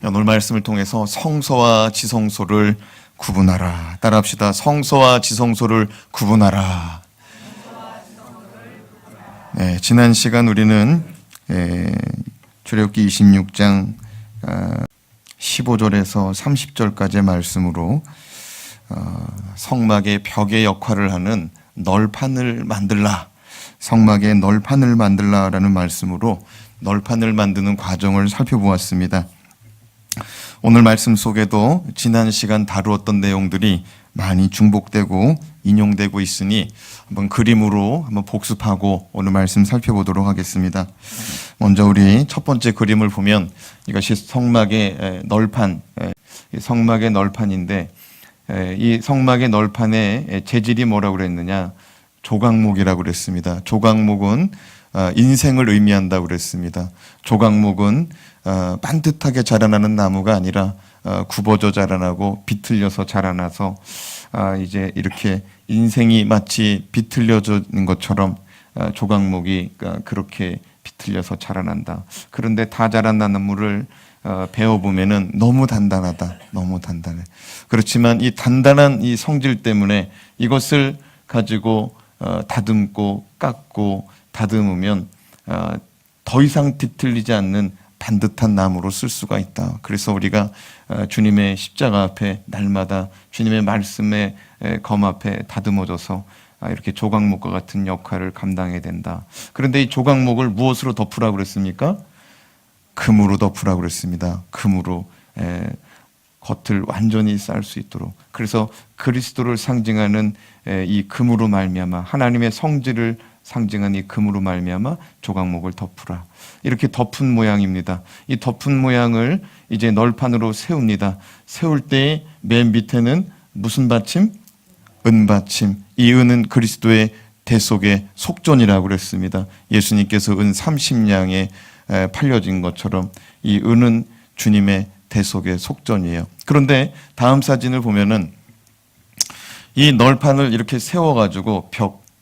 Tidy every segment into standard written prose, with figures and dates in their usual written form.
오늘 말씀을 통해서 성소와 지성소를 구분하라. 따라합시다. 성소와 지성소를 구분하라. 네, 지난 시간 우리는 출애굽기 26장 15절에서 30절까지의 말씀으로 성막의 벽의 역할을 하는 널판을 만들라. 성막의 널판을 만들라라는 말씀으로 널판을 만드는 과정을 살펴보았습니다. 오늘 말씀 속에도 지난 시간 다루었던 내용들이 많이 중복되고 인용되고 있으니 한번 그림으로 한번 복습하고 오늘 말씀 살펴보도록 하겠습니다. 먼저 우리 첫 번째 그림을 보면 이것이 성막의 널판, 성막의 널판인데 이 성막의 널판의 재질이 뭐라고 그랬느냐? 조각목이라고 그랬습니다. 조각목은 인생을 의미한다고 그랬습니다. 조각목은 반듯하게 자라나는 나무가 아니라 굽어져 자라나고 비틀려서 자라나서 이제 이렇게 인생이 마치 비틀려진 것처럼 조각목이 그렇게 비틀려서 자라난다. 그런데 다 자란 나무를 베어보면은 너무 단단하다. 너무 단단해. 그렇지만 이 단단한 이 성질 때문에 이것을 가지고 다듬고 깎고 다듬으면 더 이상 뒤틀리지 않는 반듯한 나무로 쓸 수가 있다. 그래서 우리가 주님의 십자가 앞에 날마다 주님의 말씀의 검 앞에 다듬어져서 이렇게 조각목과 같은 역할을 감당해야 된다. 그런데 이 조각목을 무엇으로 덮으라고 그랬습니까? 금으로 덮으라고 그랬습니다. 금으로 겉을 완전히 쌓을 수 있도록. 그래서 그리스도를 상징하는 이 금으로 말미암아 하나님의 성질을 상징한 이 금으로 말미암아 조각목을 덮으라. 이렇게 덮은 모양입니다. 이 덮은 모양을 이제 널판으로 세웁니다. 세울 때 맨 밑에는 무슨 받침? 은받침. 이 은은 그리스도의 대속의 속전이라고 그랬습니다. 예수님께서 은 30냥에 팔려진 것처럼 이 은은 주님의 대속의 속전이에요. 그런데 다음 사진을 보면은 이 널판을 이렇게 세워가지고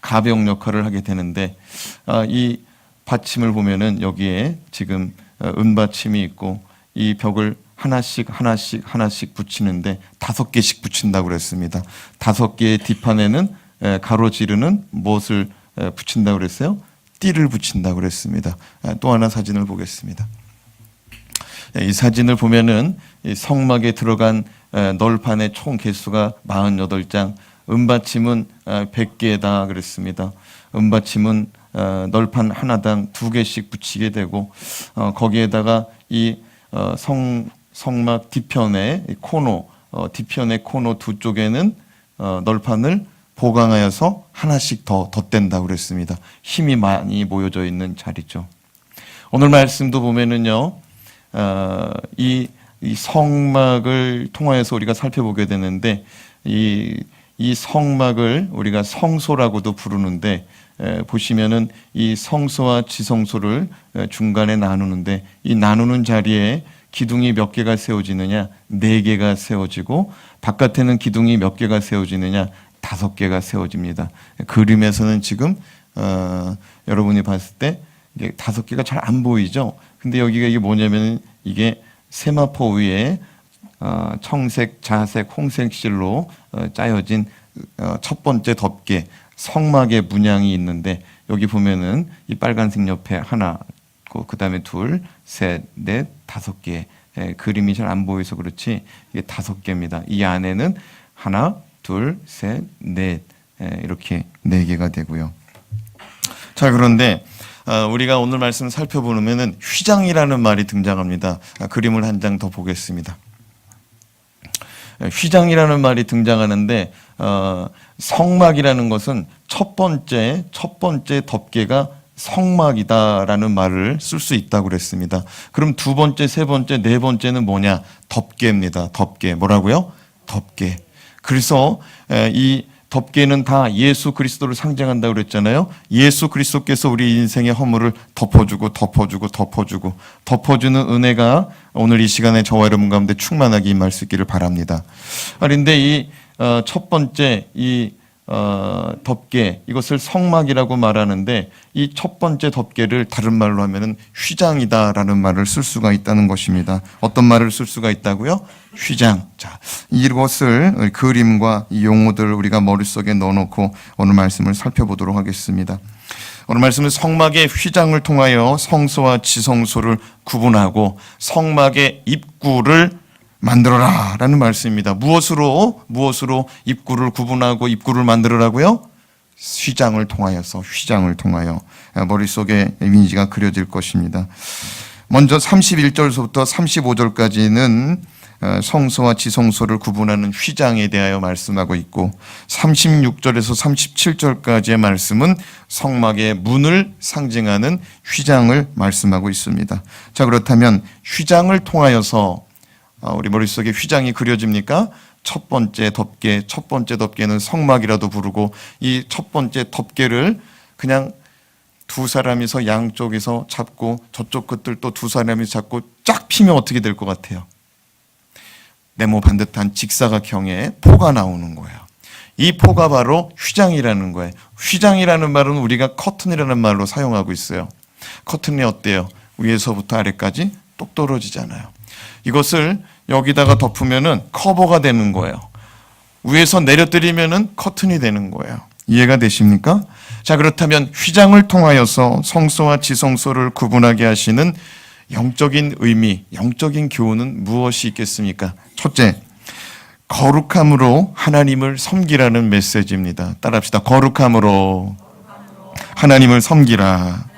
가벽 역할을 하게 되는데 이 받침을 보면은 여기에 지금 은받침이 있고 이 벽을 하나씩 붙이는데 5개씩 붙인다고 그랬습니다. 5개의 뒷판에는 가로지르는 무엇을 붙인다고 그랬어요? 띠를 붙인다고 그랬습니다. 또 하나 사진을 보겠습니다. 이 사진을 보면은 이 성막에 들어간 널판의 총 개수가 48장, 은받침은 100개다 그랬습니다. 은받침은 널판 하나당 2개씩 붙이게 되고 거기에다가 이 성막 뒤편의 코너, 뒤편의 코너 두 쪽에는 널판을 보강하여서 하나씩 더 덧댄다고 그랬습니다. 힘이 많이 모여져 있는 자리죠. 오늘 말씀도 보면은요, 이 성막을 통하여서 우리가 살펴보게 되는데 이 성막을 우리가 성소라고도 부르는데 보시면은 이 성소와 지성소를 중간에 나누는데 이 나누는 자리에 기둥이 몇 개가 세워지느냐? 4개가 세워지고 바깥에는 기둥이 몇 개가 세워지느냐? 5개가 세워집니다. 그림에서는 지금 여러분이 봤을 때 이게 5개가 잘 안 보이죠? 근데 여기가 이게 뭐냐면 이게 세마포 위에 청색, 자색, 홍색 실로 짜여진 첫 번째 덮개 성막의 문양이 있는데 여기 보면은 이 빨간색 옆에 하나, 그 다음에 2, 3, 4, 5개 그림이 잘 안 보여서 그렇지 이게 5개입니다. 이 안에는 하나, 둘, 셋, 넷 이렇게 4개가 되고요. 자, 그런데 우리가 오늘 말씀 살펴보면은 휘장이라는 말이 등장합니다. 그림을 한 장 더 보겠습니다. 휘장이라는 말이 등장하는데 성막이라는 것은 첫 번째 덮개가 성막이다라는 말을 쓸 수 있다고 그랬습니다. 그럼 2번째, 3번째, 4번째는 뭐냐? 덮개입니다. 덮개. 뭐라고요? 덮개. 그래서 이 덮개는 다 예수 그리스도를 상징한다고 그랬잖아요. 예수 그리스도께서 우리 인생의 허물을 덮어주는 은혜가 오늘 이 시간에 저와 여러분 가운데 충만하게 임할 수 있기를 바랍니다. 그런데 이 첫 번째 이 덮개, 이것을 성막이라고 말하는데 이 첫 번째 덮개를 다른 말로 하면은 휘장이다라는 말을 쓸 수가 있다는 것입니다. 어떤 말을 쓸 수가 있다고요? 휘장. 자, 이것을 그림과 이 용어들을 우리가 머릿속에 넣어놓고 오늘 말씀을 살펴보도록 하겠습니다. 오늘 말씀은 성막의 휘장을 통하여 성소와 지성소를 구분하고 성막의 입구를 만들어라 라는 말씀입니다. 무엇으로 입구를 구분하고 입구를 만들어라고요? 휘장을 통하여 머릿속에 이미지가 그려질 것입니다. 먼저 31절부터 35절까지는 성소와 지성소를 구분하는 휘장에 대하여 말씀하고 있고 36절에서 37절까지의 말씀은 성막의 문을 상징하는 휘장을 말씀하고 있습니다. 자, 그렇다면 휘장을 통하여서 우리 머릿속에 휘장이 그려집니까? 첫 번째 덮개는 성막이라도 부르고 이 첫 번째 덮개를 그냥 두 사람이서 양쪽에서 잡고 저쪽 끝을 또 두 사람이 잡고 쫙 피면 어떻게 될 것 같아요? 네모 반듯한 직사각형의 포가 나오는 거예요. 이 포가 바로 휘장이라는 거예요. 휘장이라는 말은 우리가 커튼이라는 말로 사용하고 있어요. 커튼이 어때요? 위에서부터 아래까지 똑 떨어지잖아요. 이것을 여기다가 덮으면은 커버가 되는 거예요. 위에서 내려뜨리면은 커튼이 되는 거예요. 이해가 되십니까? 자, 그렇다면 휘장을 통하여서 성소와 지성소를 구분하게 하시는 영적인 의미, 영적인 교훈은 무엇이 있겠습니까? 첫째, 거룩함으로 하나님을 섬기라는 메시지입니다. 따라합시다. 거룩함으로 하나님을 섬기라.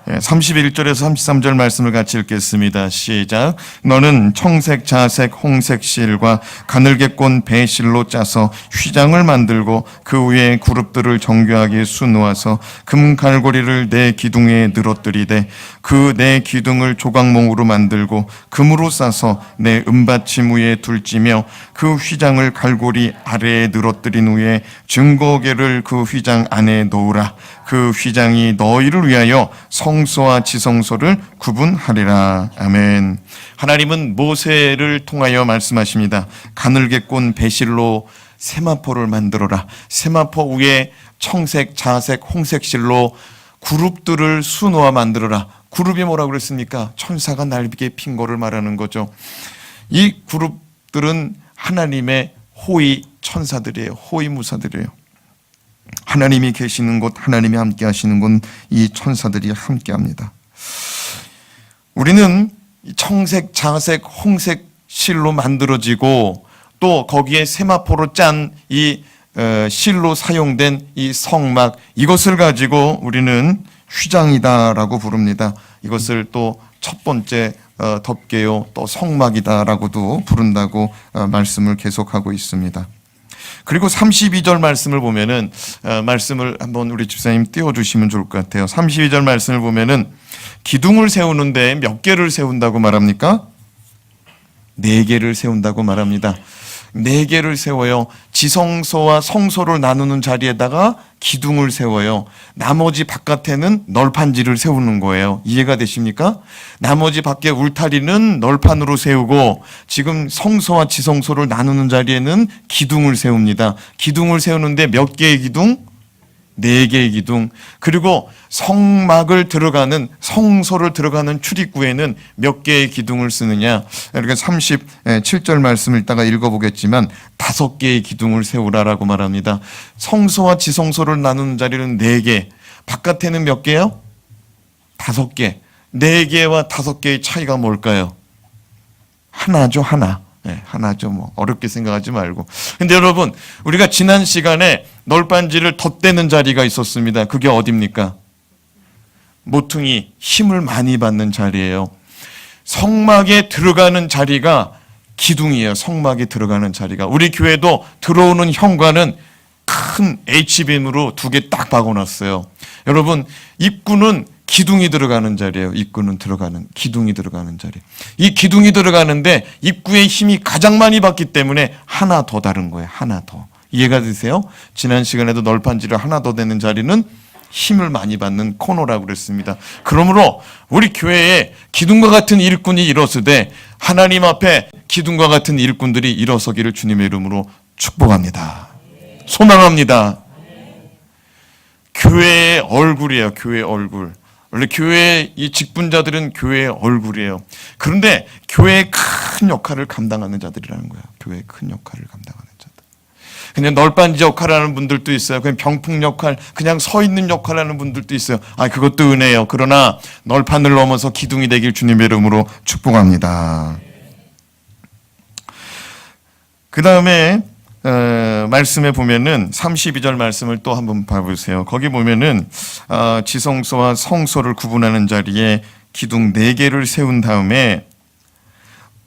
31절에서 33절 말씀을 같이 읽겠습니다. 시작. 너는 청색, 자색, 홍색 실과 가늘게 꼰 배실로 짜서 휘장을 만들고 그 위에 그룹들을 정교하게 수놓아서 금 갈고리를 내 기둥에 늘어뜨리되 그 내 기둥을 조각몽으로 만들고 금으로 싸서 내 은받침 위에 둘지며 그 휘장을 갈고리 아래에 늘어뜨린 후에 증거계를 그 휘장 안에 놓으라. 그 휘장이 너희를 위하여 성소와 지성소를 구분하리라. 아멘. 하나님은 모세를 통하여 말씀하십니다. 가늘게 꼰 배실로 세마포를 만들어라. 세마포 위에 청색, 자색, 홍색 실로 그룹들을 수놓아 만들어라. 그룹이 뭐라고 그랬습니까? 천사가 날개 핀 거를 말하는 거죠. 이 그룹들은 하나님의 호위 천사들이에요. 호위 무사들이에요. 하나님이 계시는 곳, 하나님이 함께 하시는 곳, 이 천사들이 함께 합니다. 우리는 청색, 자색, 홍색 실로 만들어지고 또 거기에 세마포로 짠 이 실로 사용된 이 성막, 이것을 가지고 우리는 휘장이다라고 부릅니다. 이것을 또 첫 번째 덮개요, 또 성막이다라고도 부른다고 말씀을 계속하고 있습니다. 그리고 32절 말씀을 보면은 말씀을 한번 우리 집사님 띄워주시면 좋을 것 같아요. 32절 말씀을 보면은 기둥을 세우는데 몇 개를 세운다고 말합니까? 4개를 세운다고 말합니다. 4개를 세워요. 지성소와 성소를 나누는 자리에다가 기둥을 세워요. 나머지 바깥에는 널판지를 세우는 거예요. 이해가 되십니까? 나머지 밖에 울타리는 널판으로 세우고 지금 성소와 지성소를 나누는 자리에는 기둥을 세웁니다. 기둥을 세우는데 몇 개의 기둥? 4개의 기둥. 그리고 성막을 들어가는, 성소를 들어가는 출입구에는 몇 개의 기둥을 쓰느냐. 그러니까 37절 말씀을 이따가 읽어보겠지만 5개의 기둥을 세우라라고 말합니다. 성소와 지성소를 나누는 자리는 4개. 바깥에는 몇 개요? 5개. 4개와 5개의 차이가 뭘까요? 하나죠, 하나. 네, 하나죠. 뭐 어렵게 생각하지 말고. 근데 여러분, 우리가 지난 시간에 널빤지를 덧대는 자리가 있었습니다. 그게 어디입니까? 모퉁이, 힘을 많이 받는 자리예요. 성막에 들어가는 자리가 기둥이에요. 성막에 들어가는 자리가. 우리 교회도 들어오는 현관은 큰 H빔으로 2개 딱 박아놨어요. 여러분, 입구는 기둥이 들어가는 자리예요. 입구는 들어가는, 기둥이 들어가는 자리. 이 기둥이 들어가는데 입구에 힘이 가장 많이 받기 때문에 하나 더 다른 거예요. 하나 더. 이해가 되세요? 지난 시간에도 널판지를 하나 더 되는 자리는 힘을 많이 받는 코너라고 그랬습니다. 그러므로 우리 교회에 기둥과 같은 일꾼이 일어서되 하나님 앞에 기둥과 같은 일꾼들이 일어서기를 주님의 이름으로 축복합니다. 소망합니다. 교회의 얼굴이에요. 교회의 얼굴. 원래 교회 이 직분자들은 교회의 얼굴이에요. 그런데 교회의 큰 역할을 감당하는 자들이라는 거예요. 교회의 큰 역할을 감당하는 자들. 그냥 널빤지 역할을 하는 분들도 있어요. 그냥 병풍 역할, 그냥 서 있는 역할을 하는 분들도 있어요. 그것도 은혜예요. 그러나 널판을 넘어서 기둥이 되길 주님의 이름으로 축복합니다. 그 다음에 말씀에 보면은 32절 말씀을 또 한번 봐보세요. 거기 보면은 지성소와 성소를 구분하는 자리에 기둥 4개를 세운 다음에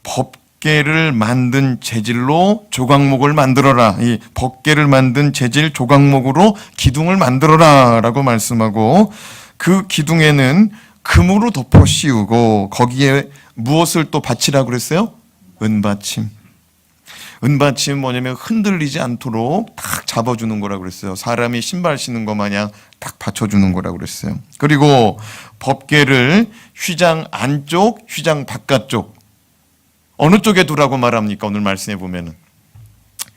법궤를 만든 재질로 조각목을 만들어라. 이 법궤를 만든 재질 조각목으로 기둥을 만들어라 라고 말씀하고, 그 기둥에는 금으로 덮어 씌우고 거기에 무엇을 또 받치라고 그랬어요? 은받침. 은받침은 뭐냐면 흔들리지 않도록 딱 잡아주는 거라고 그랬어요. 사람이 신발 신는 거 마냥 딱 받쳐주는 거라고 그랬어요. 그리고 법궤를 휘장 안쪽, 휘장 바깥쪽 어느 쪽에 두라고 말합니까? 오늘 말씀해 보면은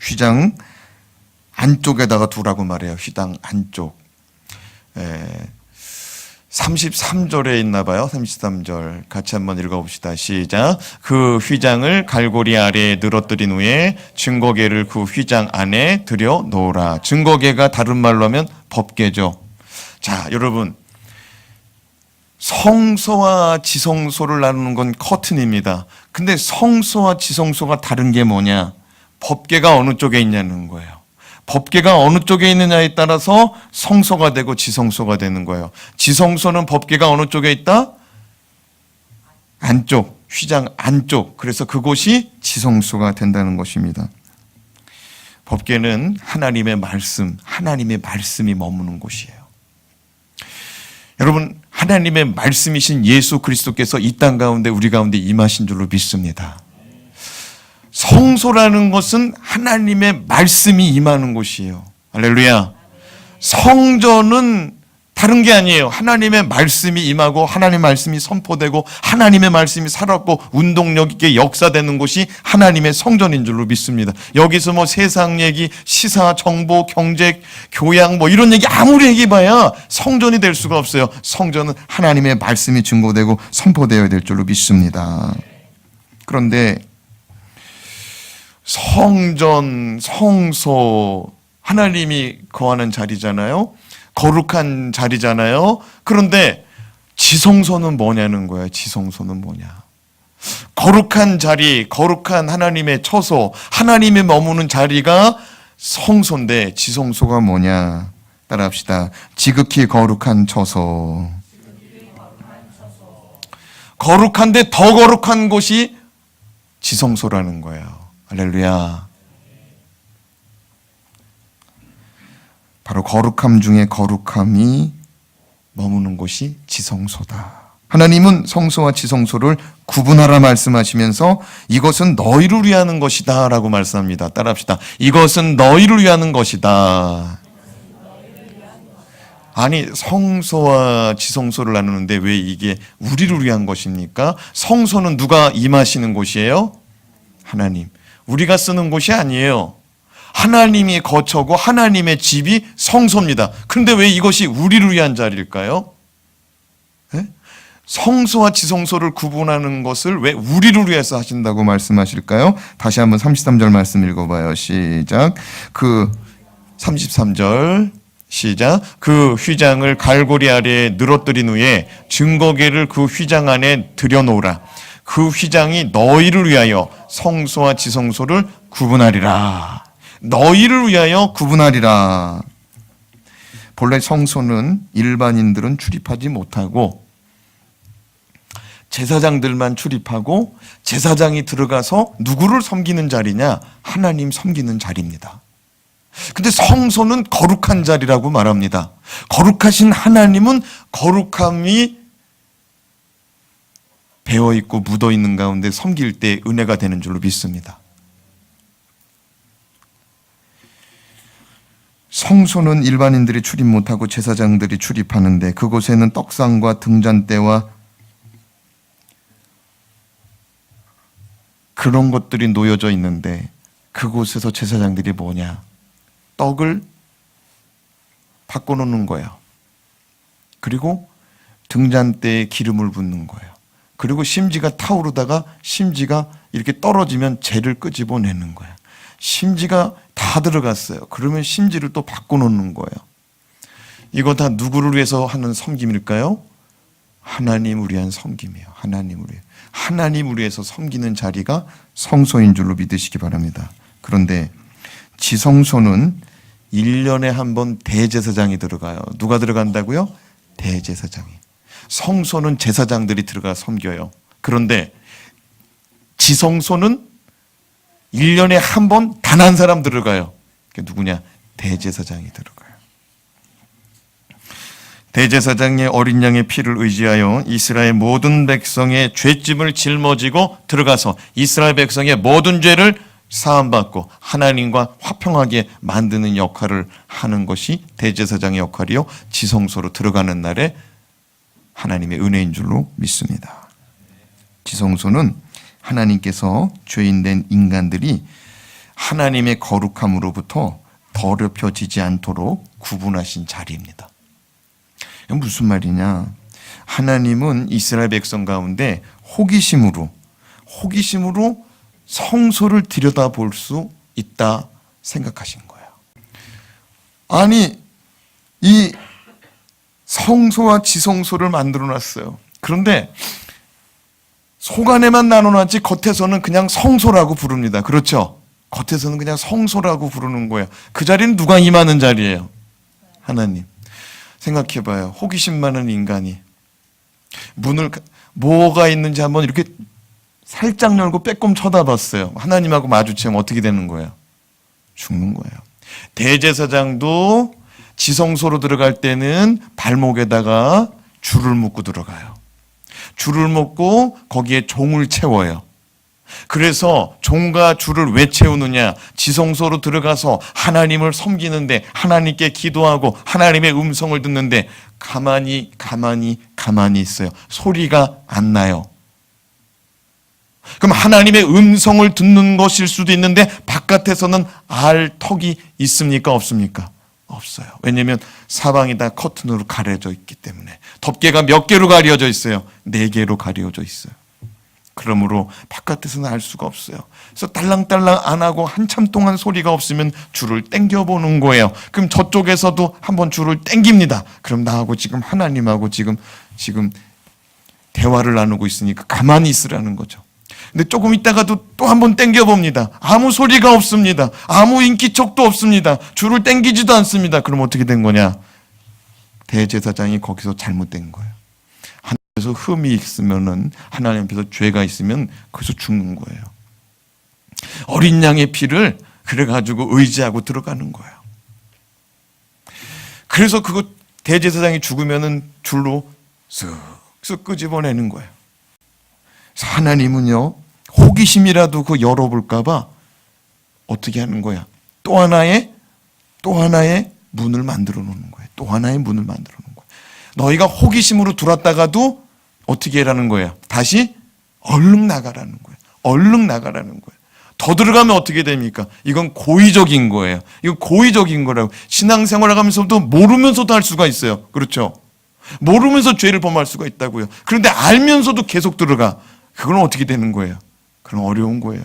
휘장 안쪽에다가 두라고 말해요. 휘장 안쪽. 33절에 있나 봐요. 33절 같이 한번 읽어봅시다. 시작. 그 휘장을 갈고리 아래에 늘어뜨린 후에 증거궤를 그 휘장 안에 들여 놓으라. 증거궤가 다른 말로 하면 법궤죠. 자, 여러분, 성소와 지성소를 나누는 건 커튼입니다. 근데 성소와 지성소가 다른 게 뭐냐? 법궤가 어느 쪽에 있냐는 거예요. 법궤가 어느 쪽에 있느냐에 따라서 성소가 되고 지성소가 되는 거예요. 지성소는 법궤가 어느 쪽에 있다? 안쪽, 휘장 안쪽. 그래서 그곳이 지성소가 된다는 것입니다. 법궤는 하나님의 말씀이 머무는 곳이에요. 여러분, 하나님의 말씀이신 예수 그리스도께서 이 땅 가운데 우리 가운데 임하신 줄로 믿습니다. 성소라는 것은 하나님의 말씀이 임하는 곳이에요. 할렐루야. 성전은 다른 게 아니에요. 하나님의 말씀이 임하고 하나님의 말씀이 선포되고 하나님의 말씀이 살았고 운동력 있게 역사되는 곳이 하나님의 성전인 줄로 믿습니다. 여기서 뭐 세상 얘기, 시사, 정보, 경제, 교양 뭐 이런 얘기 아무리 얘기해봐야 성전이 될 수가 없어요. 성전은 하나님의 말씀이 증거되고 선포되어야 될 줄로 믿습니다. 그런데 성전, 성소, 하나님이 거하는 자리잖아요. 거룩한 자리잖아요. 그런데 지성소는 뭐냐는 거예요. 지성소는 뭐냐. 거룩한 자리, 거룩한 하나님의 처소, 하나님이 머무는 자리가 성소인데 지성소가 뭐냐. 따라합시다. 지극히 거룩한 처소. 거룩한데 더 거룩한 곳이 지성소라는 거예요. 할렐루야. 바로 거룩함 중에 거룩함이 머무는 곳이 지성소다. 하나님은 성소와 지성소를 구분하라 말씀하시면서 이것은 너희를 위하는 것이다 라고 말씀합니다. 따라합시다. 이것은 너희를 위하는 것이다. 아니, 성소와 지성소를 나누는데 왜 이게 우리를 위한 것입니까? 성소는 누가 임하시는 곳이에요? 하나님. 우리가 쓰는 곳이 아니에요. 하나님이 거처고 하나님의 집이 성소입니다. 그런데 왜 이것이 우리를 위한 자리일까요? 네? 성소와 지성소를 구분하는 것을 왜 우리를 위해서 하신다고 말씀하실까요? 다시 한번 33절 말씀 읽어봐요. 시작. 33절 시작. 그 휘장을 갈고리 아래에 늘어뜨린 후에 증거궤를 그 휘장 안에 들여놓으라. 그 휘장이 너희를 위하여 성소와 지성소를 구분하리라. 너희를 위하여 구분하리라. 본래 성소는 일반인들은 출입하지 못하고 제사장들만 출입하고 제사장이 들어가서 누구를 섬기는 자리냐? 하나님 섬기는 자리입니다. 근데 성소는 거룩한 자리라고 말합니다. 거룩하신 하나님은 거룩함이 배어있고 묻어있는 가운데 섬길 때 은혜가 되는 줄로 믿습니다. 성소는 일반인들이 출입 못하고 제사장들이 출입하는데 그곳에는 떡상과 등잔대와 그런 것들이 놓여져 있는데 그곳에서 제사장들이 뭐냐? 떡을 바꿔놓는 거예요. 그리고 등잔대에 기름을 붓는 거예요. 그리고 심지가 타오르다가 심지가 이렇게 떨어지면 재를 끄집어내는 거예요. 심지가 다 들어갔어요. 그러면 심지를 또 바꿔놓는 거예요. 이거 다 누구를 위해서 하는 섬김일까요? 하나님을 위한 섬김이에요. 하나님을 위해서 섬기는 자리가 성소인 줄로 믿으시기 바랍니다. 그런데 지성소는 1년에 한 번 대제사장이 들어가요. 누가 들어간다고요? 대제사장이. 성소는 제사장들이 들어가 섬겨요. 그런데 지성소는 1년에 한 번 단 한 사람 들어가요. 그게 누구냐? 대제사장이 들어가요. 대제사장의 어린 양의 피를 의지하여 이스라엘 모든 백성의 죄짐을 짊어지고 들어가서 이스라엘 백성의 모든 죄를 사함받고 하나님과 화평하게 만드는 역할을 하는 것이 대제사장의 역할이요, 지성소로 들어가는 날에 하나님의 은혜인 줄로 믿습니다. 지성소는 하나님께서 죄인된 인간들이 하나님의 거룩함으로부터 더럽혀지지 않도록 구분하신 자리입니다. 무슨 말이냐? 하나님은 이스라엘 백성 가운데 호기심으로 성소를 들여다볼 수 있다 생각하신 거예요. 아니, 이 성소와 지성소를 만들어 놨어요. 그런데 속안에만 나눠놨지 겉에서는 그냥 성소라고 부릅니다. 그렇죠? 겉에서는 그냥 성소라고 부르는 거예요. 그 자리는 누가 임하는 자리예요? 하나님. 생각해봐요. 호기심 많은 인간이 문을 뭐가 있는지 한번 이렇게 살짝 열고 빼꼼 쳐다봤어요. 하나님하고 마주치면 어떻게 되는 거예요? 죽는 거예요. 대제사장도 지성소로 들어갈 때는 발목에다가 줄을 묶고 들어가요. 줄을 묶고 거기에 종을 채워요. 그래서 종과 줄을 왜 채우느냐? 지성소로 들어가서 하나님을 섬기는데, 하나님께 기도하고 하나님의 음성을 듣는데 가만히 있어요. 소리가 안 나요. 그럼 하나님의 음성을 듣는 것일 수도 있는데 바깥에서는 알 턱이 있습니까? 없습니까? 없어요. 왜냐하면 사방이 다 커튼으로 가려져 있기 때문에. 덮개가 몇 개로 가려져 있어요? 4개로 가려져 있어요. 그러므로 바깥에서는 알 수가 없어요. 그래서 딸랑딸랑 안 하고 한참 동안 소리가 없으면 줄을 당겨보는 거예요. 그럼 저쪽에서도 한번 줄을 당깁니다. 그럼 나하고 지금 하나님하고 지금 대화를 나누고 있으니까 가만히 있으라는 거죠. 근데 조금 있다가도 또 한번 당겨봅니다. 아무 소리가 없습니다. 아무 인기척도 없습니다. 줄을 당기지도 않습니다. 그럼 어떻게 된 거냐? 대제사장이 거기서 잘못된 거예요. 하나님께서 흠이 있으면은, 하나님 앞에서 죄가 있으면 거기서 죽는 거예요. 어린 양의 피를 그래가지고 의지하고 들어가는 거예요. 그래서 그거 대제사장이 죽으면은 줄로 쓱쓱 끄집어내는 거예요. 하나님은요, 호기심이라도 그 열어볼까봐 어떻게 하는 거야? 또 하나의 문을 만들어 놓는 거예요. 또 하나의 문을 만들어 놓는 거예요. 너희가 호기심으로 들어왔다가도 어떻게 하라는 거예요? 다시 얼른 나가라는 거예요. 얼른 나가라는 거예요. 더 들어가면 어떻게 됩니까? 이건 고의적인 거예요. 이건 고의적인 거라고. 신앙생활을 하면서도 모르면서도 할 수가 있어요. 그렇죠? 모르면서 죄를 범할 수가 있다고요. 그런데 알면서도 계속 들어가. 그건 어떻게 되는 거예요? 그건 어려운 거예요.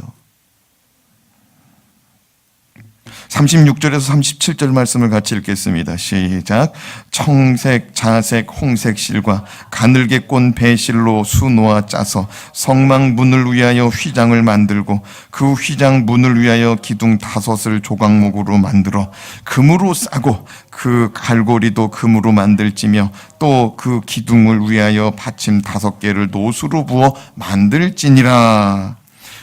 36절에서 37절 말씀을 같이 읽겠습니다. 시작. 청색, 자색, 홍색 실과 가늘게 꼰 배실로 수놓아 짜서 성막 문을 위하여 휘장을 만들고 그 휘장 문을 위하여 기둥 5을 조각목으로 만들어 금으로 싸고 그 갈고리도 금으로 만들지며 또 그 기둥을 위하여 받침 5개를 노수로 부어 만들지니라.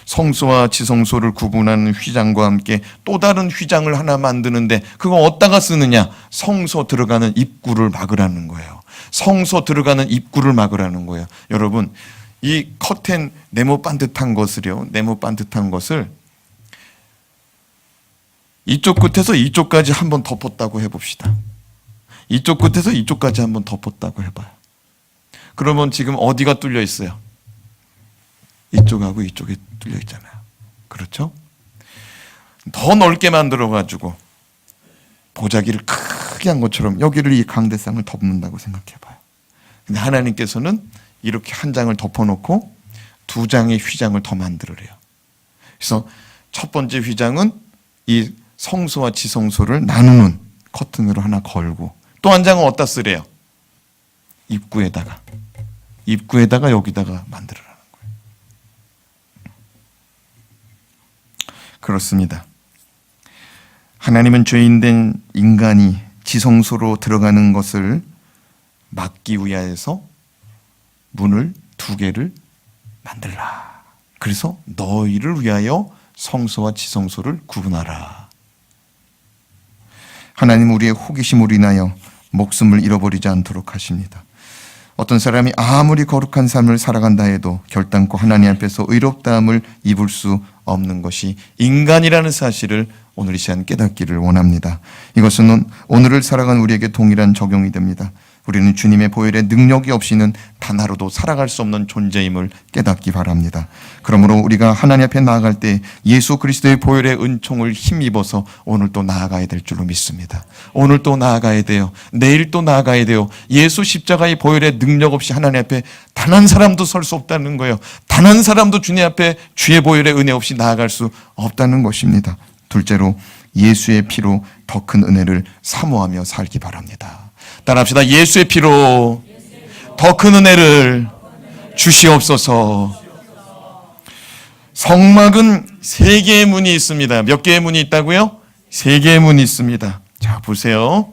성소와 지성소를 구분하는 휘장과 함께 또 다른 휘장을 하나 만드는데 그거 어디다가 쓰느냐? 성소 들어가는 입구를 막으라는 거예요. 성소 들어가는 입구를 막으라는 거예요. 여러분, 이 커튼 네모 반듯한 것을 이쪽 끝에서 이쪽까지 한번 덮었다고 해봅시다. 이쪽 끝에서 이쪽까지 한번 덮었다고 해봐요. 그러면 지금 어디가 뚫려 있어요? 이쪽하고 이쪽에 뚫려 있잖아요. 그렇죠? 더 넓게 만들어가지고 보자기를 크게 한 것처럼 여기를 이 강대상을 덮는다고 생각해 봐요. 근데 하나님께서는 이렇게 한 장을 덮어놓고 두 장의 휘장을 더 만들으래요. 그래서 첫 번째 휘장은 이 성소와 지성소를 나누는 커튼으로 하나 걸고, 또 한 장은 어디다 쓰래요? 입구에다가 여기다가 만들으라는 거예요. 그렇습니다. 하나님은 죄인된 인간이 지성소로 들어가는 것을 막기 위하여서 문을 두 개를 만들라. 그래서 너희를 위하여 성소와 지성소를 구분하라. 하나님 우리의 호기심으로 인하여 목숨을 잃어버리지 않도록 하십니다. 어떤 사람이 아무리 거룩한 삶을 살아간다 해도 결단코 하나님 앞에서 의롭다함을 입을 수 없는 것이 인간이라는 사실을 오늘 이 시간 깨닫기를 원합니다. 이것은 오늘을 살아간 우리에게 동일한 적용이 됩니다. 우리는 주님의 보혈의 능력이 없이는 단 하루도 살아갈 수 없는 존재임을 깨닫기 바랍니다. 그러므로 우리가 하나님 앞에 나아갈 때 예수 그리스도의 보혈의 은총을 힘입어서 오늘 또 나아가야 될 줄로 믿습니다. 오늘 또 나아가야 돼요. 내일 또 나아가야 돼요. 예수 십자가의 보혈의 능력 없이 하나님 앞에 단 한 사람도 설 수 없다는 거예요. 단 한 사람도 주님 앞에 주의 보혈의 은혜 없이 나아갈 수 없다는 것입니다. 둘째로 예수의 피로 더 큰 은혜를 사모하며 살기 바랍니다. 따라합시다. 예수의 피로 더 큰 은혜를 주시옵소서. 성막은 세 개의 문이 있습니다. 몇 개의 문이 있다고요? 세 개의 문이 있습니다. 자, 보세요.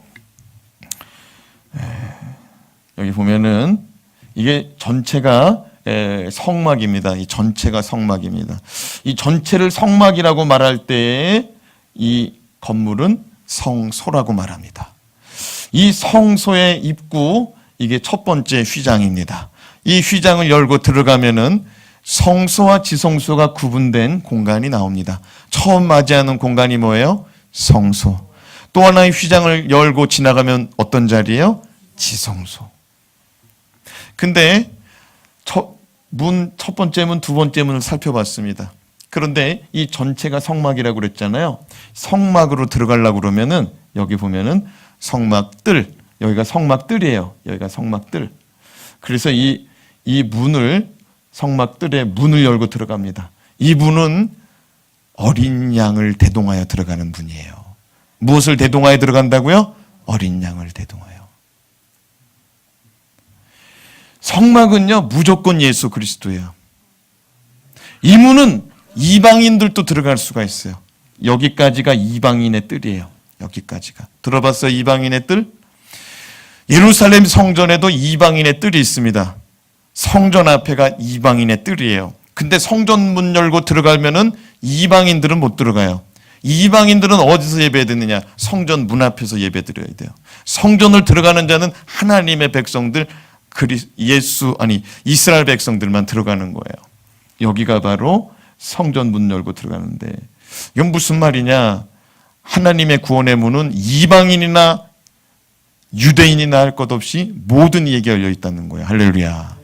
여기 보면은 이게 전체가 성막입니다. 이 전체가 성막입니다. 이 전체를 성막이라고 말할 때 이 건물은 성소라고 말합니다. 이 성소의 입구, 이게 첫 번째 휘장입니다. 이 휘장을 열고 들어가면은 성소와 지성소가 구분된 공간이 나옵니다. 처음 맞이하는 공간이 뭐예요? 성소. 또 하나의 휘장을 열고 지나가면 어떤 자리예요? 지성소. 근데 첫 번째 문, 두 번째 문을 살펴봤습니다. 그런데 이 전체가 성막이라고 그랬잖아요. 성막으로 들어가려고 그러면은 여기 보면은 성막뜰, 여기가 성막뜰이에요. 여기가 성막뜰. 그래서 이 문을, 성막뜰의 문을 열고 들어갑니다. 이 문은 어린 양을 대동하여 들어가는 문이에요. 무엇을 대동하여 들어간다고요? 어린 양을 대동하여. 성막은요, 무조건 예수 그리스도예요. 이 문은 이방인들도 들어갈 수가 있어요. 여기까지가 이방인의 뜰이에요. 여기까지가. 들어봤어요? 이방인의 뜰? 예루살렘 성전에도 이방인의 뜰이 있습니다. 성전 앞에가 이방인의 뜰이에요. 근데 성전 문 열고 들어가면은 이방인들은 못 들어가요. 이방인들은 어디서 예배 드느냐? 성전 문 앞에서 예배 드려야 돼요. 성전을 들어가는 자는 하나님의 백성들, 이스라엘 백성들만 들어가는 거예요. 여기가 바로 성전 문 열고 들어가는데, 이건 무슨 말이냐? 하나님의 구원의 문은 이방인이나 유대인이나 할 것 없이 모든 이에게 열려 있다는 거예요. 할렐루야.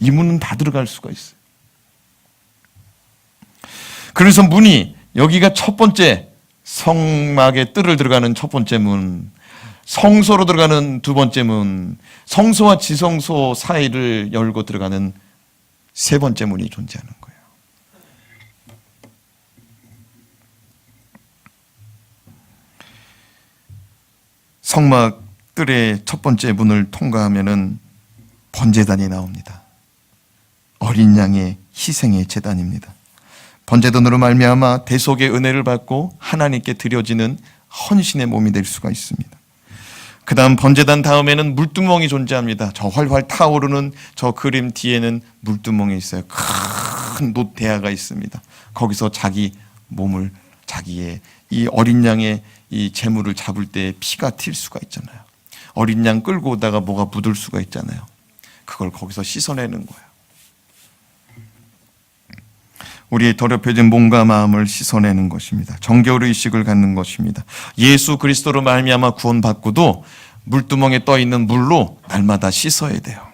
이 문은 다 들어갈 수가 있어요. 그래서 문이, 여기가 첫 번째 성막의 뜰을 들어가는 첫 번째 문, 성소로 들어가는 두 번째 문, 성소와 지성소 사이를 열고 들어가는 세 번째 문이 존재하는 거예요. 성막 뜰의 첫 번째 문을 통과하면은 번제단이 나옵니다. 어린 양의 희생의 제단입니다. 번제단으로 말미암아 대속의 은혜를 받고 하나님께 드려지는 헌신의 몸이 될 수가 있습니다. 그 다음 번제단 다음에는 물두멍이 존재합니다. 저 활활 타오르는 저 그림 뒤에는 물두멍이 있어요. 큰 놋대야가 있습니다. 거기서 자기 몸을, 자기의 이 어린 양의 이 제물을 잡을 때 피가 튈 수가 있잖아요. 어린 양 끌고 오다가 뭐가 묻을 수가 있잖아요. 그걸 거기서 씻어내는 거예요. 우리의 더럽혀진 몸과 마음을 씻어내는 것입니다. 정결의 의식을 갖는 것입니다. 예수 그리스도로 말미암아 구원받고도 물두멍에 떠 있는 물로 날마다 씻어야 돼요.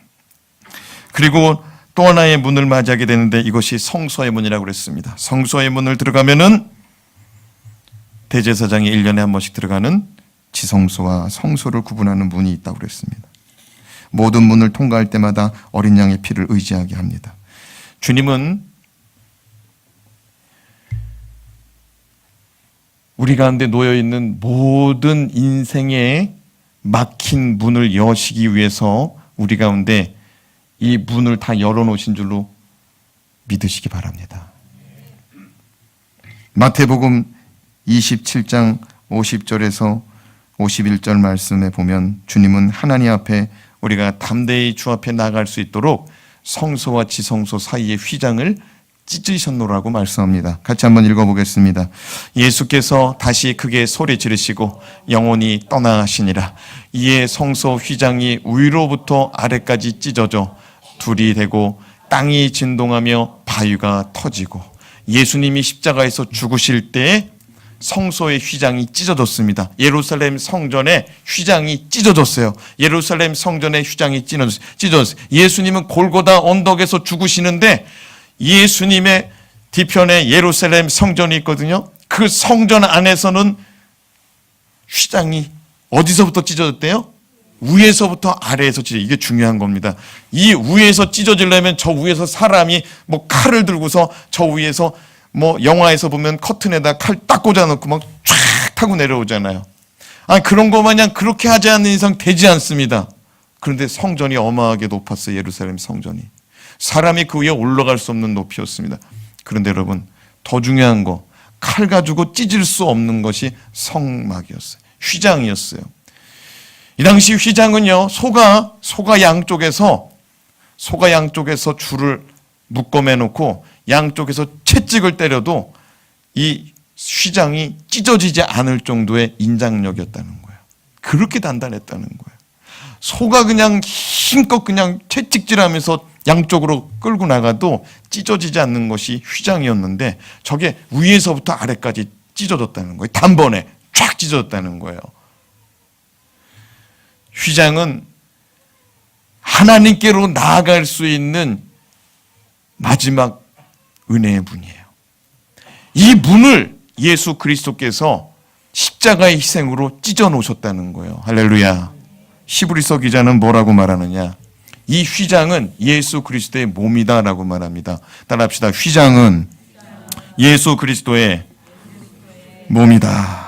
그리고 또 하나의 문을 맞이하게 되는데 이것이 성소의 문이라고 그랬습니다. 성소의 문을 들어가면은 대제사장이 1년에 한 번씩 들어가는 지성소와 성소를 구분하는 문이 있다고 그랬습니다. 모든 문을 통과할 때마다 어린 양의 피를 의지하게 합니다. 주님은 우리 가운데 놓여있는 모든 인생의 막힌 문을 여시기 위해서 우리 가운데 이 문을 다 열어놓으신 줄로 믿으시기 바랍니다. 마태복음 27장 50절에서 51절 말씀에 보면 주님은 하나님 앞에 우리가 담대히 주 앞에 나갈 수 있도록 성소와 지성소 사이의 휘장을 찢으셨노라고 말씀합니다. 같이 한번 읽어보겠습니다. 예수께서 다시 크게 소리 지르시고 영원히 떠나시니라. 이에 성소 휘장이 위로부터 아래까지 찢어져 둘이 되고 땅이 진동하며 바위가 터지고 예수님이 십자가에서 죽으실 때 성소의 휘장이 찢어졌습니다. 예루살렘 성전의 휘장이 찢어졌어요. 예루살렘 성전의 휘장이 찢어졌어요. 예수님은 골고다 언덕에서 죽으시는데 예수님의 뒤편에 예루살렘 성전이 있거든요. 그 성전 안에서는 휘장이 어디서부터 찢어졌대요? 위에서부터 아래에서 찢어져. 이게 중요한 겁니다. 이 위에서 찢어지려면 저 위에서 사람이 뭐 칼을 들고서 저 위에서 뭐 영화에서 보면 커튼에다 칼 딱 꽂아놓고 막 쫙 타고 내려오잖아요. 그런 거 마냥 그렇게 하지 않는 이상 되지 않습니다. 그런데 성전이 어마하게 높았어요. 예루살렘 성전이. 사람이 그 위에 올라갈 수 없는 높이였습니다. 그런데 여러분, 더 중요한 거, 칼 가지고 찢을 수 없는 것이 성막이었어요. 휘장이었어요. 이 당시 휘장은요, 소가 양쪽에서 줄을 묶어매 놓고 양쪽에서 채찍을 때려도 이 휘장이 찢어지지 않을 정도의 인장력이었다는 거예요. 그렇게 단단했다는 거예요. 소가 그냥 힘껏 그냥 채찍질하면서 양쪽으로 끌고 나가도 찢어지지 않는 것이 휘장이었는데 저게 위에서부터 아래까지 찢어졌다는 거예요. 단번에 쫙 찢어졌다는 거예요. 휘장은 하나님께로 나아갈 수 있는 마지막 은혜의 문이에요. 이 문을 예수 그리스도께서 십자가의 희생으로 찢어 놓으셨다는 거예요. 할렐루야. 히브리서 기자는 뭐라고 말하느냐? 이 휘장은 예수 그리스도의 몸이다라고 말합니다. 따라합시다. 휘장은 예수 그리스도의 몸이다.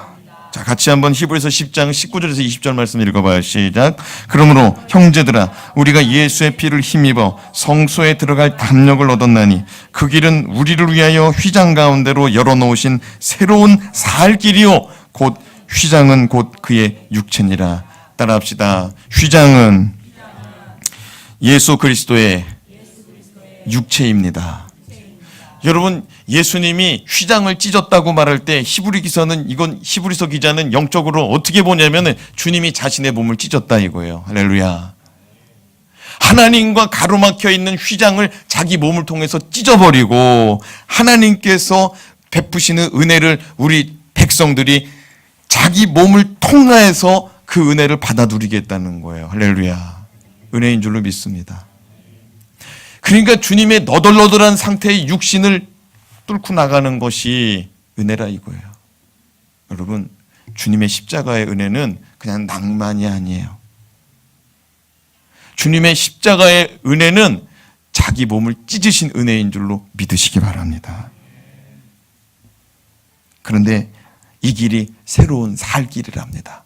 자, 같이 한번 히브리서 10장 19절에서 20절 말씀 읽어봐요. 시작. 그러므로 형제들아, 우리가 예수의 피를 힘입어 성소에 들어갈 담력을 얻었나니 그 길은 우리를 위하여 휘장 가운데로 열어놓으신 새로운 살 길이요 곧 휘장은 곧 그의 육체니라. 따라합시다. 휘장은 예수 그리스도의 육체입니다. 여러분, 예수님이 휘장을 찢었다고 말할 때 히브리서 기자는 영적으로 어떻게 보냐면 주님이 자신의 몸을 찢었다 이거예요. 할렐루야. 하나님과 가로막혀 있는 휘장을 자기 몸을 통해서 찢어버리고 하나님께서 베푸시는 은혜를 우리 백성들이 자기 몸을 통하여서 그 은혜를 받아 누리겠다는 거예요. 할렐루야. 은혜인 줄로 믿습니다. 그러니까 주님의 너덜너덜한 상태의 육신을 뚫고 나가는 것이 은혜라 이거예요. 여러분, 주님의 십자가의 은혜는 그냥 낭만이 아니에요. 주님의 십자가의 은혜는 자기 몸을 찢으신 은혜인 줄로 믿으시기 바랍니다. 그런데 이 길이 새로운 살 길이랍니다.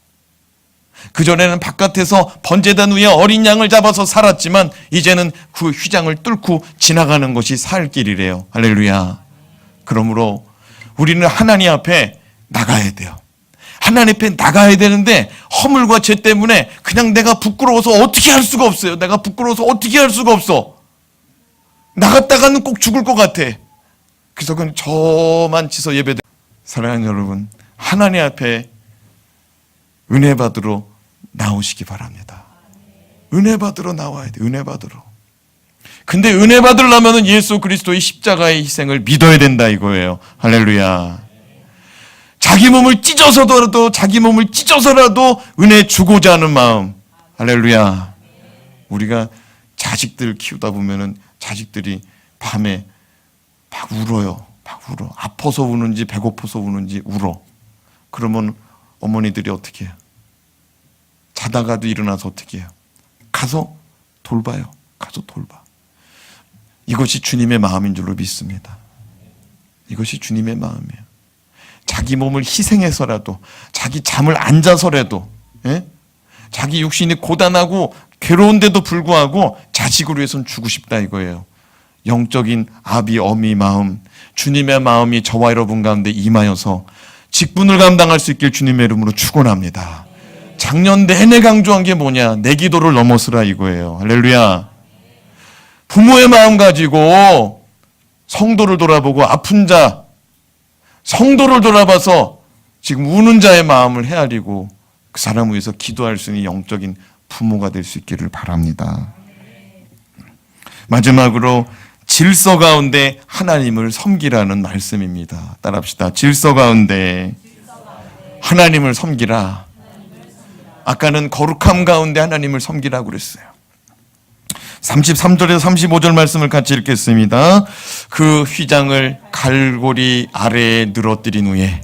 그전에는 바깥에서 번제단 위에 어린 양을 잡아서 살았지만 이제는 그 휘장을 뚫고 지나가는 것이 살 길이래요. 할렐루야. 그러므로 우리는 하나님 앞에 나가야 돼요. 하나님 앞에 나가야 되는데 허물과 죄 때문에 그냥 내가 부끄러워서 어떻게 할 수가 없어요. 내가 부끄러워서 어떻게 할 수가 없어. 나갔다가는 꼭 죽을 것 같아. 그래서 그냥 저만 지서 예배드. 사랑하는 여러분, 하나님 앞에 은혜 받으러 나오시기 바랍니다. 은혜 받으러 나와야 돼. 은혜 받으러. 근데 은혜 받으려면 예수 그리스도의 십자가의 희생을 믿어야 된다 이거예요. 할렐루야. 자기 몸을 찢어서라도 은혜 주고자 하는 마음. 할렐루야. 우리가 자식들 키우다 보면은 자식들이 밤에 막 울어요. 막 울어. 아파서 우는지 배고파서 우는지 울어. 그러면 어머니들이 어떻게 해요? 자다가도 일어나서 어떻게 해요? 가서 돌봐요. 가서 돌봐. 이것이 주님의 마음인 줄로 믿습니다. 이것이 주님의 마음이에요. 자기 몸을 희생해서라도, 자기 잠을 안 자서라도, 예? 자기 육신이 고단하고 괴로운데도 불구하고 자식을 위해서는 주고 싶다 이거예요. 영적인 아비 어미 마음, 주님의 마음이 저와 여러분 가운데 임하여서 직분을 감당할 수 있길 주님의 이름으로 축원합니다. 작년 내내 강조한 게 뭐냐? 내 기도를 넘어서라 이거예요. 할렐루야. 부모의 마음 가지고 성도를 돌아보고 아픈 자, 성도를 돌아봐서 지금 우는 자의 마음을 헤아리고 그 사람을 위해서 기도할 수 있는 영적인 부모가 될 수 있기를 바랍니다. 마지막으로 질서 가운데 하나님을 섬기라는 말씀입니다. 따라합시다. 질서 가운데 하나님을 섬기라. 아까는 거룩함 가운데 하나님을 섬기라고 그랬어요. 33절에서 35절 말씀을 같이 읽겠습니다. 그 휘장을 갈고리 아래에 늘어뜨린 후에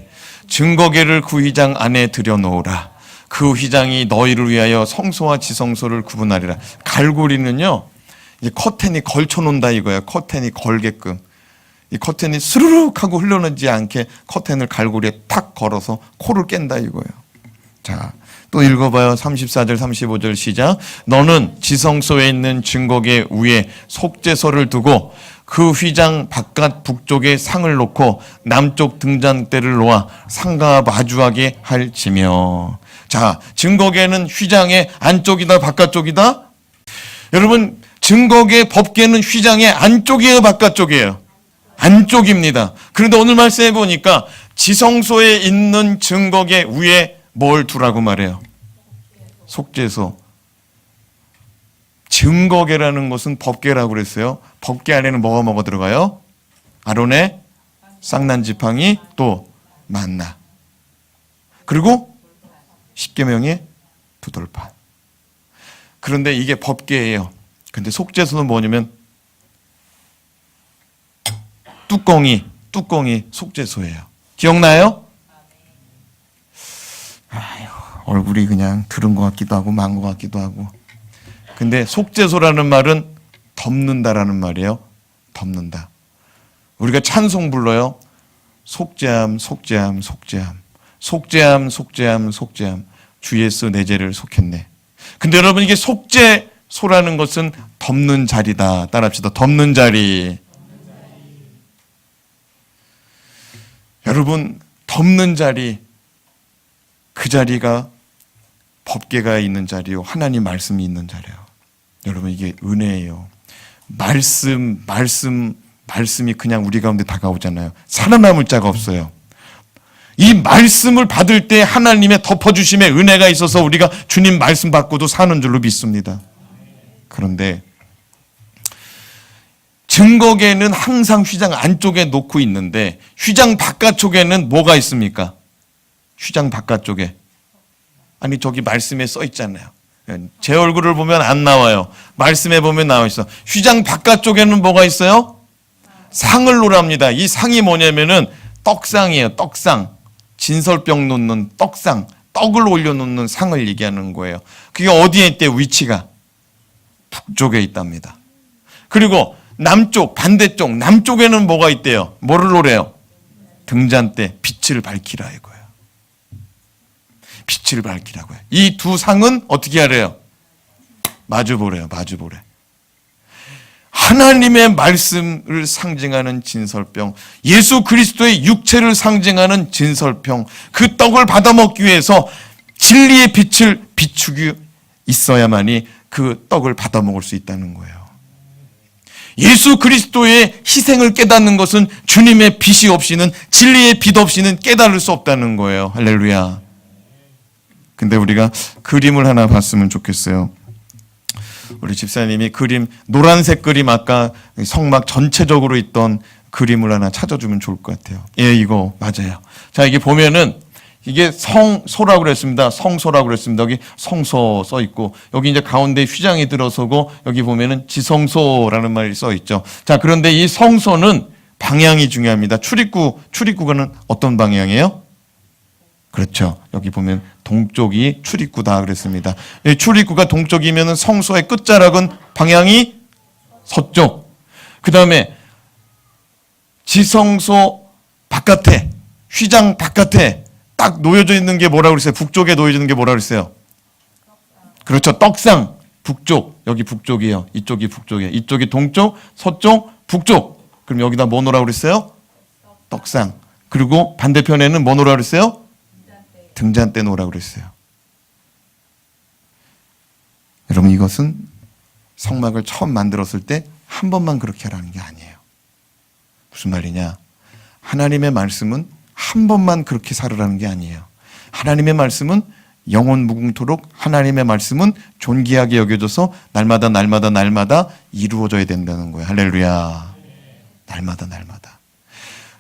증거궤를 그 휘장 안에 들여놓으라. 그 휘장이 너희를 위하여 성소와 지성소를 구분하리라. 갈고리는요, 이제 커튼이 걸쳐놓는다 이거예요. 커튼이 걸게끔. 이 커튼이 스르륵 하고 흘러나지 않게 커튼을 갈고리에 탁 걸어서 코를 깬다 이거예요. 자, 또 읽어봐요. 34절 35절 시작. 너는 지성소에 있는 증거궤 위에 속죄소를 두고 그 휘장 바깥 북쪽에 상을 놓고 남쪽 등잔대를 놓아 상과 마주하게 할지며. 자, 증거궤는 휘장의 안쪽이다 바깥쪽이다? 여러분, 증거궤 법궤는 휘장의 안쪽이에요 바깥쪽이에요? 안쪽입니다. 그런데 오늘 말씀해 보니까 지성소에 있는 증거궤 위에 뭘 두라고 말해요? 속죄소. 증거궤라는 것은 법궤라고 그랬어요. 법궤 안에는 뭐가 들어가요? 아론의 쌍난지팡이, 또 만나, 그리고 십계명의 두 돌판. 그런데 이게 법궤예요. 근데 속죄소는 뭐냐면 뚜껑이 속죄소예요. 기억나요? 아유, 얼굴이 그냥 들은 것 같기도 하고 만 것 같기도 하고. 근데 속죄소라는 말은 덮는다라는 말이에요. 덮는다. 우리가 찬송 불러요. 속죄함 속죄함 속죄함 속죄함 속죄함 속죄함 주 예수 내 죄를 속했네. 근데 여러분, 이게 속죄소라는 것은 덮는 자리다. 따라합시다. 덮는 자리. 여러분, 덮는 자리, 그 자리가 법궤가 있는 자리요, 하나님 말씀이 있는 자리요. 여러분, 이게 은혜예요. 말씀이 그냥 우리 가운데 다가오잖아요. 살아남을 자가 없어요. 이 말씀을 받을 때 하나님의 덮어주심의 은혜가 있어서 우리가 주님 말씀 받고도 사는 줄로 믿습니다. 그런데 증거궤는 항상 휘장 안쪽에 놓고 있는데 휘장 바깥쪽에는 뭐가 있습니까? 휘장 바깥쪽에, 아니 저기 말씀에 써 있잖아요. 제 얼굴을 보면 안 나와요. 말씀에 보면 나와 있어. 휘장 바깥쪽에는 뭐가 있어요? 상을 놓으랍니다. 이 상이 뭐냐면은 떡상이에요. 떡상. 진설병 놓는 떡상, 떡을 올려놓는 상을 얘기하는 거예요. 그게 어디에 있대? 위치가 북쪽에 있답니다. 그리고 남쪽, 반대쪽, 남쪽에는 뭐가 있대요? 뭐를 놓으래요? 등잔대, 빛을 밝히라 이거예요. 빛을 밝히라고요. 이 두 상은 어떻게 하래요? 마주보래요. 마주보래. 하나님의 말씀을 상징하는 진설병, 예수 그리스도의 육체를 상징하는 진설병, 그 떡을 받아먹기 위해서 진리의 빛을 비추기 있어야만이 그 떡을 받아먹을 수 있다는 거예요. 예수 그리스도의 희생을 깨닫는 것은 주님의 빛이 없이는, 진리의 빛 없이는 깨달을 수 없다는 거예요. 할렐루야. 근데 우리가 그림을 하나 봤으면 좋겠어요. 우리 집사님이 그림, 노란색 그림, 아까 성막 전체적으로 있던 그림을 하나 찾아주면 좋을 것 같아요. 예, 이거 맞아요. 자, 이게 보면은 이게 성소라고 그랬습니다. 성소라고 그랬습니다. 여기 성소 써 있고, 여기 이제 가운데 휘장이 들어서고, 여기 보면은 지성소라는 말이 써 있죠. 자, 그런데 이 성소는 방향이 중요합니다. 출입구는 어떤 방향이에요? 그렇죠. 여기 보면 동쪽이 출입구다 그랬습니다. 출입구가 동쪽이면 성소의 끝자락은 방향이 서쪽. 그 다음에 지성소 바깥에, 휘장 바깥에 딱 놓여져 있는 게 뭐라고 그랬어요? 북쪽에 놓여져 있는 게 뭐라고 그랬어요? 그렇죠. 떡상. 북쪽. 여기 북쪽이에요. 이쪽이 북쪽이에요. 이쪽이 동쪽, 서쪽, 북쪽. 그럼 여기다 뭐 놓으라고 그랬어요? 떡상. 그리고 반대편에는 뭐 놓으라고 그랬어요? 등잔대 놓으라고 그랬어요. 여러분, 이것은 성막을 처음 만들었을 때 한 번만 그렇게 하라는 게 아니에요. 무슨 말이냐? 하나님의 말씀은 한 번만 그렇게 살으라는 게 아니에요. 하나님의 말씀은 영원 무궁토록, 하나님의 말씀은 존귀하게 여겨져서 날마다 날마다 날마다 이루어져야 된다는 거예요. 할렐루야. 날마다 날마다.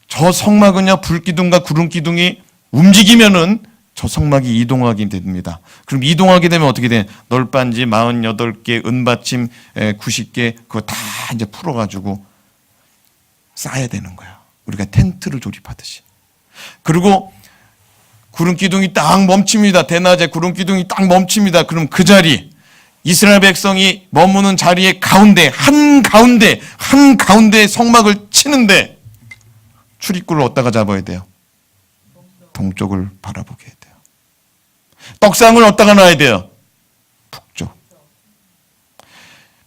저 성막은요, 불기둥과 구름기둥이 움직이면은 저 성막이 이동하게 됩니다. 그럼 이동하게 되면 어떻게 돼? 널빤지 48개, 은받침 90개, 그거 다 이제 풀어가지고 쌓아야 되는 거야. 우리가 텐트를 조립하듯이. 그리고 구름기둥이 딱 멈춥니다. 대낮에 구름기둥이 딱 멈춥니다. 그럼 그 자리, 이스라엘 백성이 머무는 자리의 가운데, 한가운데 성막을 치는데 출입구를 어디다가 잡아야 돼요? 동쪽을 바라보게 해야 돼요. 떡상을 어디다가 놔야 돼요? 북쪽.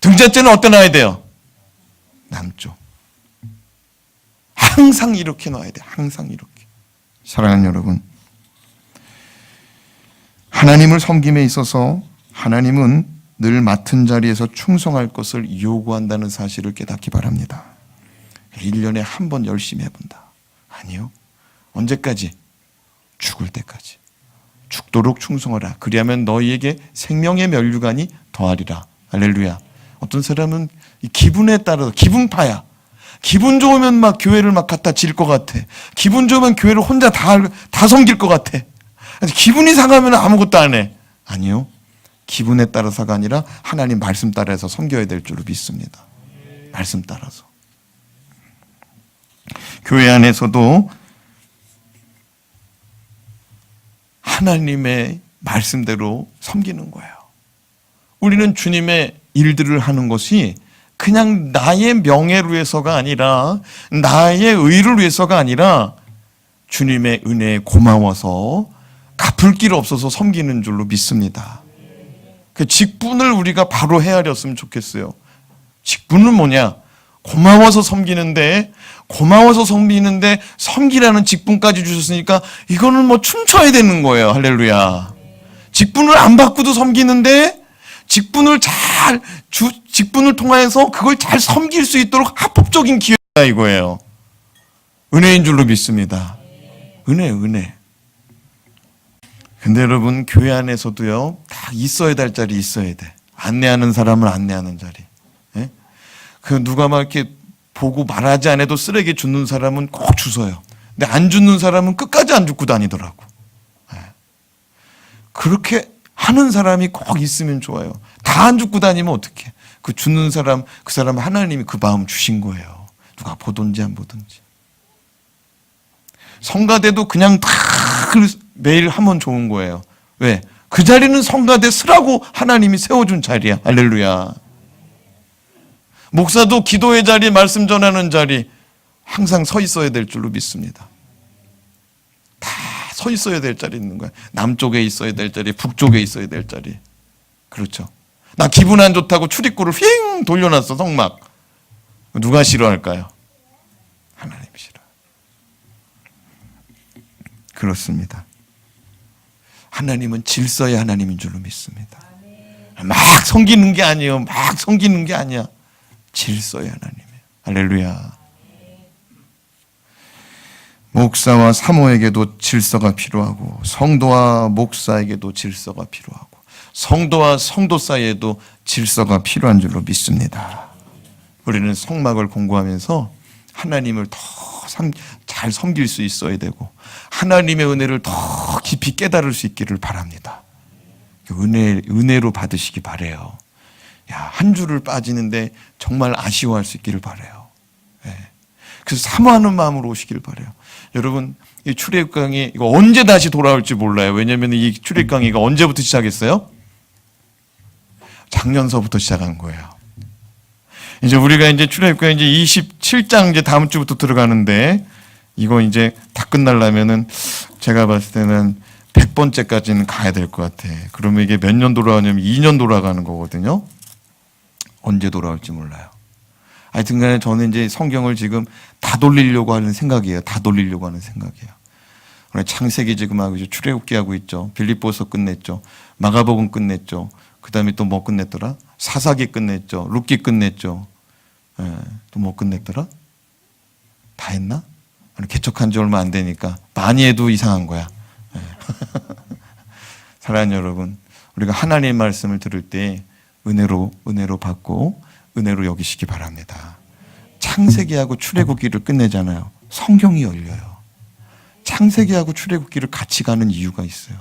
등잔대는 어디다 놔야 돼요? 남쪽. 항상 이렇게 놔야 돼요. 항상 이렇게. 사랑하는 여러분, 하나님을 섬김에 있어서 하나님은 늘 맡은 자리에서 충성할 것을 요구한다는 사실을 깨닫기 바랍니다. 1년에 한 번 열심히 해본다. 아니요. 언제까지? 죽을 때까지. 죽도록 충성하라. 그리하면 너희에게 생명의 면류관이 더하리라. 할렐루야. 어떤 사람은 기분에 따라서, 기분파야. 기분 좋으면 막 교회를 막 갖다 질 것 같아. 기분 좋으면 교회를 혼자 다 섬길 것 같아. 기분이 상하면 아무것도 안 해. 아니요. 기분에 따라서가 아니라 하나님 말씀 따라서 섬겨야 될 줄로 믿습니다. 말씀 따라서. 교회 안에서도 하나님의 말씀대로 섬기는 거예요. 우리는 주님의 일들을 하는 것이 그냥 나의 명예를 위해서가 아니라, 나의 의를 위해서가 아니라 주님의 은혜에 고마워서 갚을 길 없어서 섬기는 줄로 믿습니다. 그 직분을 우리가 바로 헤아렸으면 좋겠어요. 직분은 뭐냐? 고마워서 섬기는데 섬기라는 직분까지 주셨으니까 이거는 뭐 춤춰야 되는 거예요. 할렐루야. 직분을 안 받고도 섬기는데 직분을 통해서 그걸 잘 섬길 수 있도록 합법적인 기회다 이거예요. 은혜인 줄로 믿습니다. 은혜. 근데 여러분, 교회 안에서도요, 다 있어야 될 자리 있어야 돼. 안내하는 사람은 안내하는 자리. 예? 그 누가 막 이렇게 보고 말하지 않아도 쓰레기 줍는 사람은 꼭 주워요. 근데 안 줍는 사람은 끝까지 안 줍고 다니더라고. 예. 그렇게 하는 사람이 꼭 있으면 좋아요. 다 안 줍고 다니면 어떡해. 그 줍는 사람, 그 사람 하나님이 그 마음 주신 거예요. 누가 보든지 안 보든지. 성가대도 그냥 다 매일 하면 좋은 거예요. 왜? 그 자리는 성가대 쓰라고 하나님이 세워준 자리야. 할렐루야. 목사도 기도의 자리, 말씀 전하는 자리 항상 서 있어야 될 줄로 믿습니다. 다 서 있어야 될 자리 있는 거야. 남쪽에 있어야 될 자리, 북쪽에 있어야 될 자리. 그렇죠. 나 기분 안 좋다고 출입구를 휙 돌려놨어, 성막. 누가 싫어할까요? 하나님 싫어. 그렇습니다. 하나님은 질서의 하나님인 줄로 믿습니다. 막 섬기는 게 아니에요. 막 섬기는 게 아니야. 질서의 하나님이에요. 할렐루야. 목사와 사모에게도 질서가 필요하고, 성도와 목사에게도 질서가 필요하고, 성도와 성도 사이에도 질서가 필요한 줄로 믿습니다. 우리는 성막을 공부하면서 하나님을 더 잘 섬길 수 있어야 되고, 하나님의 은혜를 더 깊이 깨달을 수 있기를 바랍니다. 은혜로 받으시기 바라요. 한 줄을 빠지는데 정말 아쉬워할 수 있기를 바라요. 네. 그래서 사모하는 마음으로 오시길 바라요. 여러분, 이 출애굽 강의 이거 언제 다시 돌아올지 몰라요. 왜냐하면 이 출애굽 강의가 언제부터 시작했어요? 작년서부터 시작한 거예요. 이제 우리가 이제 출애굽 강의 이제 27장 이제 다음 주부터 들어가는데 이거 이제 다 끝나려면은 제가 봤을 때는 100번째까지는 가야 될 것 같아. 그러면 이게 몇 년 돌아가냐면 2년 돌아가는 거거든요. 언제 돌아올지 몰라요. 하여튼 간에 저는 이제 성경을 지금 다 돌리려고 하는 생각이에요. 다 돌리려고 하는 생각이에요. 창세기 지금 하고 있죠. 출애굽기 하고 있죠. 빌립보서 끝냈죠. 마가복음 끝냈죠. 그 다음에 또 뭐 끝냈더라? 사사기 끝냈죠. 룻기 끝냈죠. 예, 또 뭐 끝냈더라? 다 했나? 개척한 지 얼마 안 되니까 많이 해도 이상한 거야. 예. 사랑하는 여러분, 우리가 하나님의 말씀을 들을 때 은혜로 받고 은혜로 여기시기 바랍니다. 창세기하고 출애굽기를 끝내잖아요. 성경이 열려요. 창세기하고 출애굽기를 같이 가는 이유가 있어요.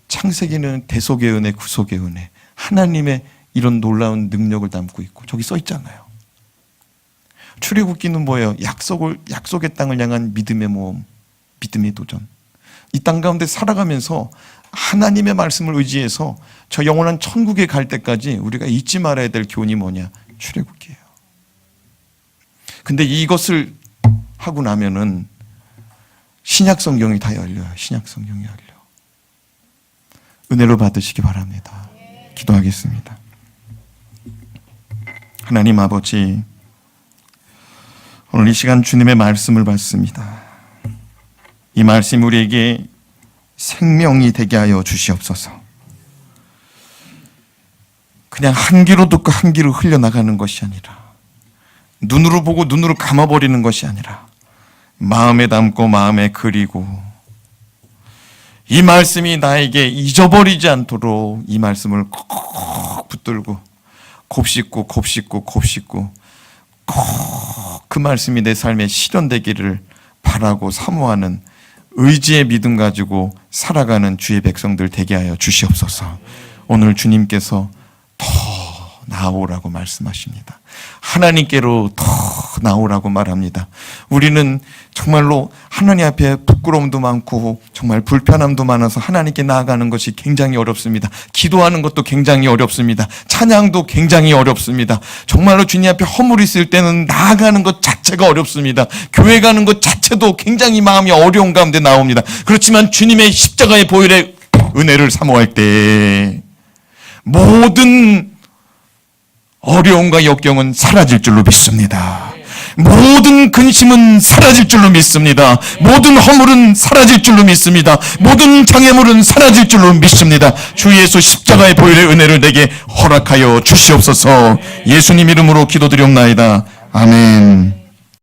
창세기는 대속의 은혜, 구속의 은혜, 하나님의 이런 놀라운 능력을 담고 있고 저기 써 있잖아요. 출애굽기는 뭐예요? 약속의 땅을 향한 믿음의 모험, 믿음의 도전. 이 땅 가운데 살아가면서 하나님의 말씀을 의지해서 저 영원한 천국에 갈 때까지 우리가 잊지 말아야 될 교훈이 뭐냐? 출애굽기예요. 근데 이것을 하고 나면은 신약 성경이 다 열려요. 신약 성경이 열려. 은혜로 받으시기 바랍니다. 기도하겠습니다. 하나님 아버지, 오늘 이 시간 주님의 말씀을 받습니다. 이 말씀이 우리에게 생명이 되게 하여 주시옵소서. 그냥 한 귀로 듣고 한 귀로 흘려나가는 것이 아니라, 눈으로 보고 눈으로 감아버리는 것이 아니라 마음에 담고 마음에 그리고 이 말씀이 나에게 잊어버리지 않도록 이 말씀을 콕 붙들고 곱씹고 꼭 그 말씀이 내 삶에 실현되기를 바라고 사모하는 의지의 믿음 가지고 살아가는 주의 백성들 되게 하여 주시옵소서. 오늘 주님께서 더 나오라고 말씀하십니다. 하나님께로 더 나오라고 말합니다. 우리는 정말로 하나님 앞에 부끄러움도 많고 정말 불편함도 많아서 하나님께 나아가는 것이 굉장히 어렵습니다. 기도하는 것도 굉장히 어렵습니다. 찬양도 굉장히 어렵습니다. 정말로 주님 앞에 허물이 있을 때는 나아가는 것 자체가 어렵습니다. 교회 가는 것 자체도 굉장히 마음이 어려운 가운데 나옵니다. 그렇지만 주님의 십자가의 보혈의 은혜를 사모할 때 모든 어려움과 역경은 사라질 줄로 믿습니다. 모든 근심은 사라질 줄로 믿습니다. 모든 허물은 사라질 줄로 믿습니다. 모든 장애물은 사라질 줄로 믿습니다. 주 예수 십자가의 보혈의 은혜를 내게 허락하여 주시옵소서. 예수님 이름으로 기도드리옵나이다. 아멘.